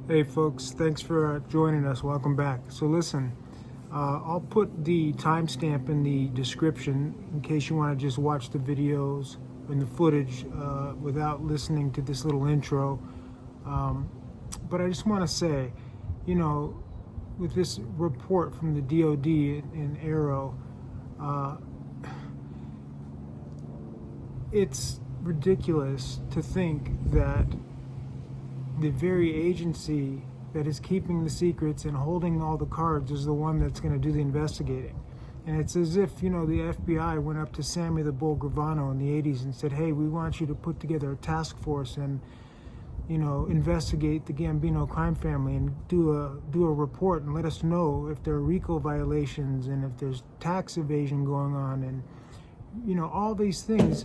Hey folks, thanks for joining us. Welcome back. So listen, I'll put the timestamp in the description in case you want to just watch the videos and the footage without listening to this little intro. But I just want to say, with this report from the DoD and AARO, it's ridiculous to think that the very agency that is keeping the secrets and holding all the cards is the one that's going to do the investigating. And it's as if, the FBI went up to Sammy the Bull Gravano in the 80s and said, hey, we want you to put together a task force and, investigate the Gambino crime family and do a report and let us know if there are RICO violations and if there's tax evasion going on and, all these things.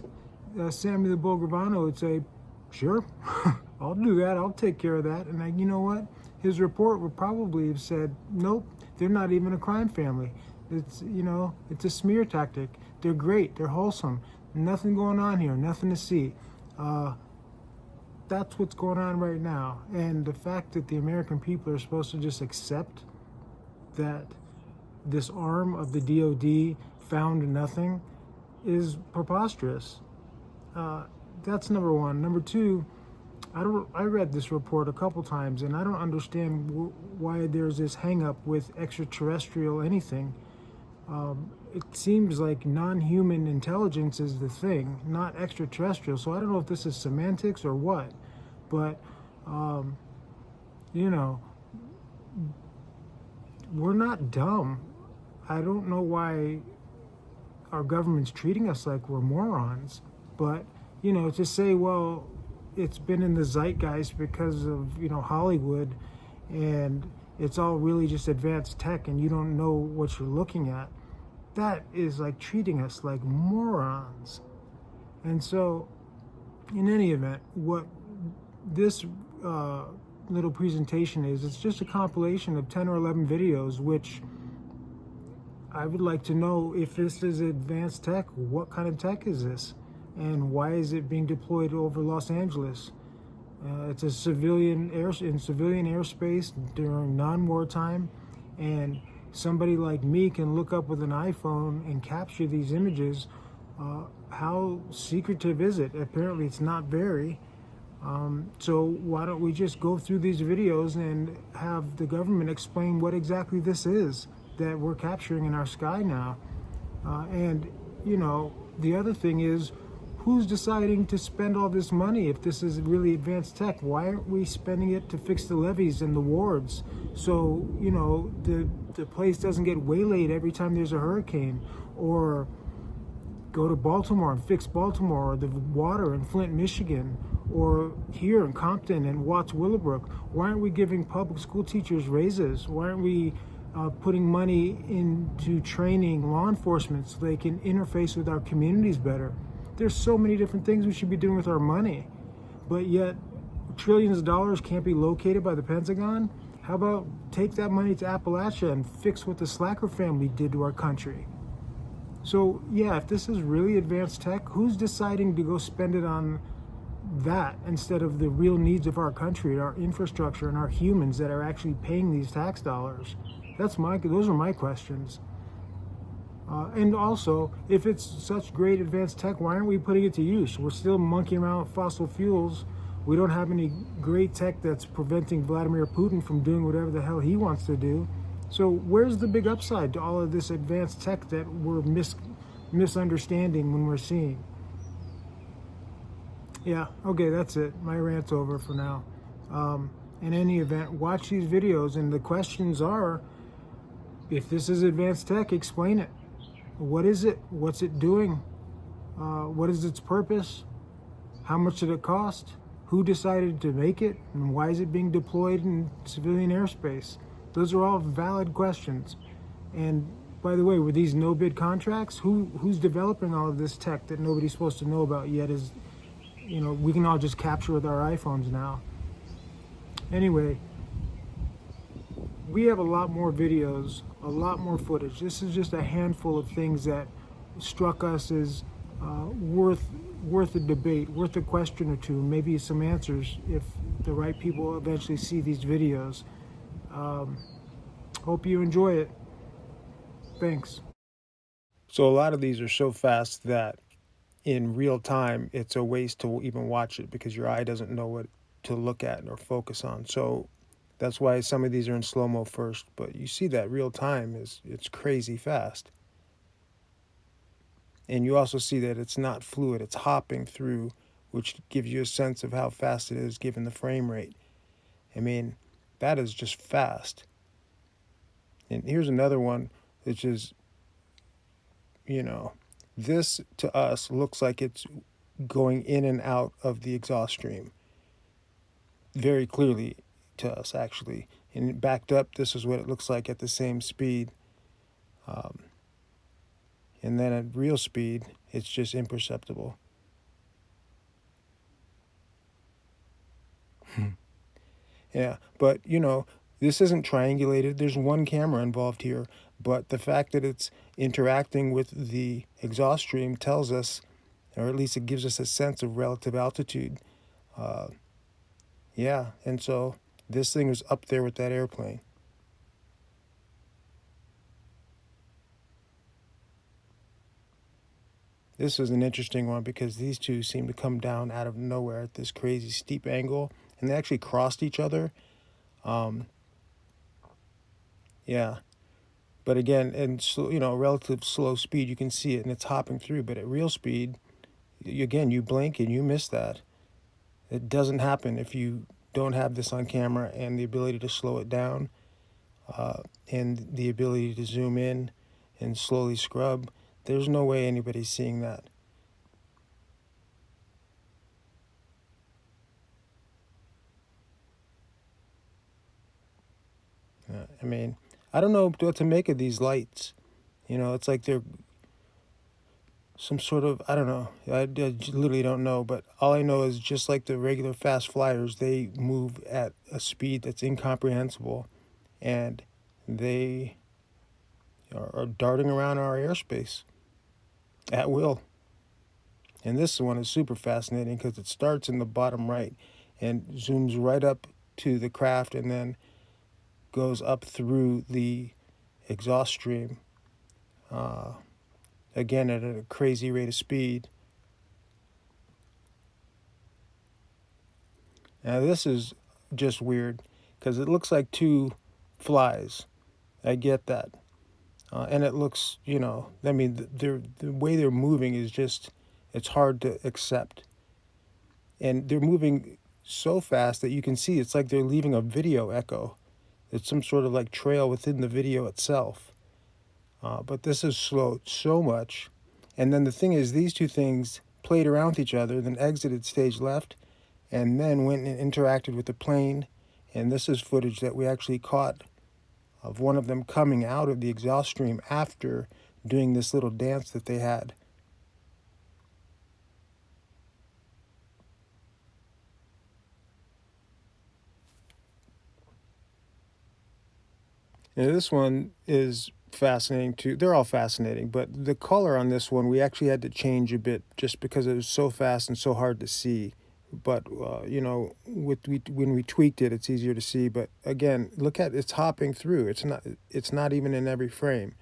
Sammy the Bull Gravano would say, sure, I'll do that. I'll take care of that. And you know what? His report would probably have said, nope, they're not even a crime family. It's, it's a smear tactic. They're great. They're wholesome. Nothing going on here. Nothing to see. That's what's going on right now. And the fact that the American people are supposed to just accept that this arm of the DoD found nothing is preposterous. That's number one. Number two, I read this report a couple times, and I don't understand why there's this hang-up with extraterrestrial anything. It seems like non-human intelligence is the thing, not extraterrestrial. So I don't know if this is semantics or what, but we're not dumb. I don't know why our government's treating us like we're morons, but to say, well, it's been in the zeitgeist because of, Hollywood, and it's all really just advanced tech and you don't know what you're looking at. That is like treating us like morons. And so, in any event, what this little presentation is, it's just a compilation of 10 or 11 videos, which I would like to know if this is advanced tech. What kind of tech is this? And why is it being deployed over Los Angeles? It's a civilian airspace during non-wartime, and somebody like me can look up with an iPhone and capture these images. How secretive is it? Apparently it's not very. So why don't we just go through these videos and have the government explain what exactly this is that we're capturing in our sky now? And the other thing is, who's deciding to spend all this money if this is really advanced tech? Why aren't we spending it to fix the levees and the wards so, the place doesn't get waylaid every time there's a hurricane? Or go to Baltimore and fix Baltimore, or the water in Flint, Michigan, or here in Compton and Watts Willowbrook. Why aren't we giving public school teachers raises? Why aren't we putting money into training law enforcement so they can interface with our communities better? There's so many different things we should be doing with our money, but yet trillions of dollars can't be located by the Pentagon. How about take that money to Appalachia and fix what the Slacker family did to our country? So yeah, if this is really advanced tech, who's deciding to go spend it on that instead of the real needs of our country, our infrastructure, and our humans that are actually paying these tax dollars? Those are my questions. And also, if it's such great advanced tech, why aren't we putting it to use? We're still monkeying around with fossil fuels. We don't have any great tech that's preventing Vladimir Putin from doing whatever the hell he wants to do. So where's the big upside to all of this advanced tech that we're misunderstanding when we're seeing? Yeah, okay, that's it. My rant's over for now. In any event, watch these videos, and the questions are, if this is advanced tech, explain it. What is it? What's it doing? What is its purpose? How much did it cost? Who decided to make it? And why is it being deployed in civilian airspace? Those are all valid questions. And by the way, were these no-bid contracts? Who's developing all of this tech that nobody's supposed to know about yet? We can all just capture with our iPhones now. Anyway, we have a lot more videos, a lot more footage. This is just a handful of things that struck us as worth a debate, worth a question or two, maybe some answers if the right people eventually see these videos. Hope you enjoy it. Thanks. So a lot of these are so fast that in real time it's a waste to even watch it because your eye doesn't know what to look at or focus on. So that's why some of these are in slow-mo first, but you see that real time it's crazy fast. And you also see that it's not fluid, it's hopping through, which gives you a sense of how fast it is given the frame rate. I mean, that is just fast. And here's another one, which is, this to us looks like it's going in and out of the exhaust stream. Very clearly to us, actually. And backed up, this is what it looks like at the same speed. And then at real speed, it's just imperceptible. Yeah, but this isn't triangulated. There's one camera involved here, but the fact that it's interacting with the exhaust stream tells us, or at least it gives us a sense of relative altitude. Yeah, and so this thing was up there with that airplane. This is an interesting one because these two seem to come down out of nowhere at this crazy steep angle, and they actually crossed each other. Yeah, but again, and relative slow speed, you can see it and it's hopping through. But at real speed, again, you blink and you miss that. It doesn't happen if you don't have this on camera and the ability to slow it down, and the ability to zoom in and slowly scrub. There's no way anybody's seeing that. I mean, I don't know what to make of these lights. It's like they're some sort of, I don't know. I literally don't know, but all I know is just like the regular fast flyers, they move at a speed that's incomprehensible, and they are darting around our airspace at will. And this one is super fascinating because it starts in the bottom right and zooms right up to the craft and then goes up through the exhaust stream, again at a crazy rate of speed. Now this is just weird because it looks like two flies. I get that. And it looks, I mean, the way they're moving is just, it's hard to accept. And they're moving so fast that you can see it's like they're leaving a video echo. It's some sort of like trail within the video itself. But this is slowed so much. And then the thing is, these two things played around with each other, then exited stage left, and then went and interacted with the plane. And this is footage that we actually caught of one of them coming out of the exhaust stream after doing this little dance that they had. Now this one is fascinating too. They're all fascinating, but the color on this one we actually had to change a bit just because it was so fast and so hard to see. But when we tweaked it, it's easier to see. But again, look at it's hopping through. It's not even in every frame.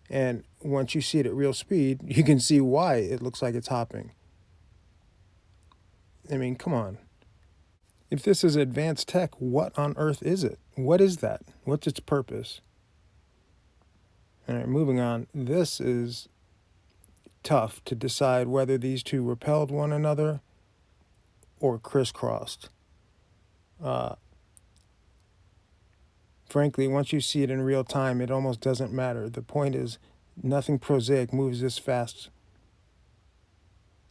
And once you see it at real speed, you can see why it looks like it's hopping. I mean, come on. If this is advanced tech, what on earth is it? What is that? What's its purpose? All right, moving on. This is tough to decide whether these two repelled one another or crisscrossed. Frankly, once you see it in real time, it almost doesn't matter. The point is, nothing prosaic moves this fast.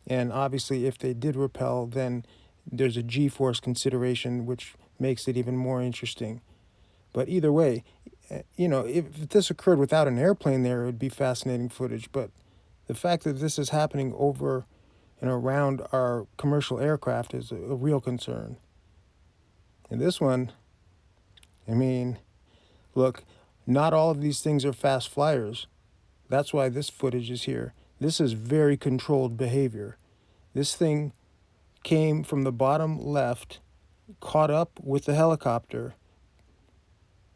And obviously, if they did repel, then there's a G-force consideration, which makes it even more interesting. But either way, if this occurred without an airplane there, it would be fascinating footage. But the fact that this is happening over and around our commercial aircraft is a real concern. And this one, I mean, look, not all of these things are fast flyers. That's why this footage is here. This is very controlled behavior. This thing came from the bottom left, caught up with the helicopter,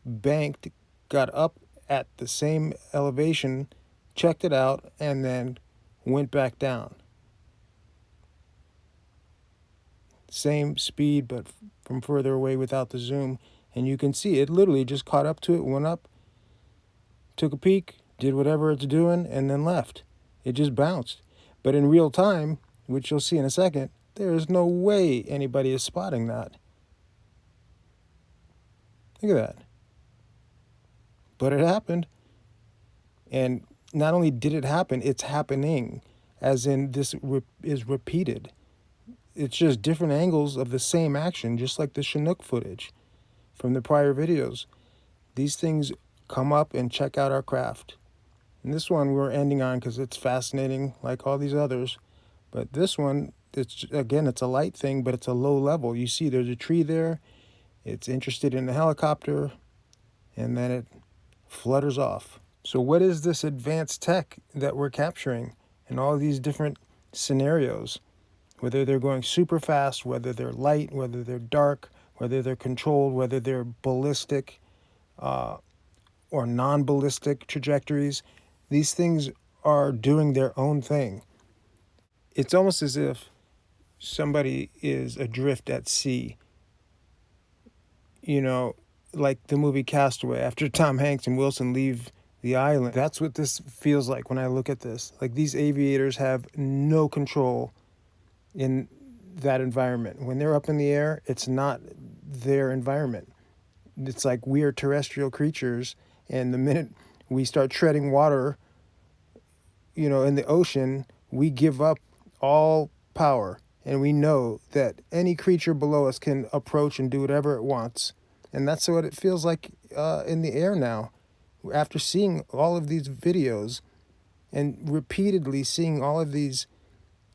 banked, got up at the same elevation, checked it out, and then went back down. Same speed, but from further away without the zoom. And you can see it literally just caught up to it, went up, took a peek, did whatever it's doing, and then left. It just bounced. But in real time, which you'll see in a second, there is no way anybody is spotting that. Look at that. But it happened. And not only did it happen, it's happening, as in this is repeated. It's just different angles of the same action, just like the Chinook footage from the prior videos. These things come up and check out our craft. And this one we're ending on because it's fascinating, like all these others. But this one, it's a light thing, but it's a low level. You see there's a tree there. It's interested in the helicopter, and then it flutters off. So what is this advanced tech that we're capturing in all these different scenarios? Whether they're going super fast, whether they're light, whether they're dark, whether they're controlled, whether they're ballistic or non-ballistic trajectories, these things are doing their own thing. It's almost as if somebody is adrift at sea. You know, like the movie Castaway, after Tom Hanks and Wilson leave the island. That's what this feels like when I look at this. Like these aviators have no control in that environment. When they're up in the air, it's not their environment. It's like we are terrestrial creatures, and the minute we start treading water, you know, in the ocean, we give up all power, and we know that any creature below us can approach and do whatever it wants. And that's what it feels like in the air now. After seeing all of these videos and repeatedly seeing all of these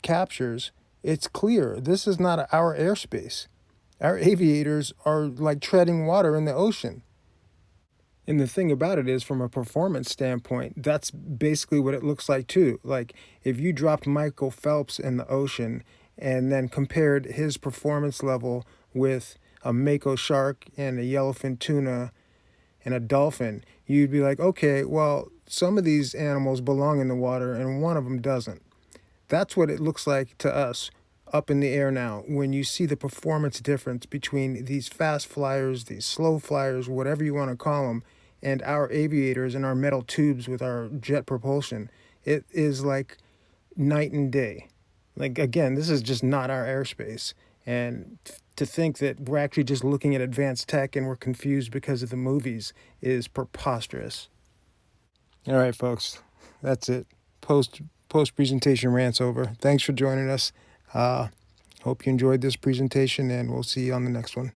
captures, it's clear this is not our airspace. Our aviators are like treading water in the ocean. And the thing about it is, from a performance standpoint, that's basically what it looks like too. Like if you dropped Michael Phelps in the ocean and then compared his performance level with a mako shark and a yellowfin tuna and a dolphin, you'd be like, okay, well, some of these animals belong in the water and one of them doesn't. That's what it looks like to us up in the air now when you see the performance difference between these fast flyers, these slow flyers, whatever you want to call them, and our aviators and our metal tubes with our jet propulsion. It is like night and day. Like, again, this is just not our airspace. And to think that we're actually just looking at advanced tech and we're confused because of the movies is preposterous. All right, folks, that's it. Post presentation rant's over. Thanks for joining us. Hope you enjoyed this presentation, and we'll see you on the next one.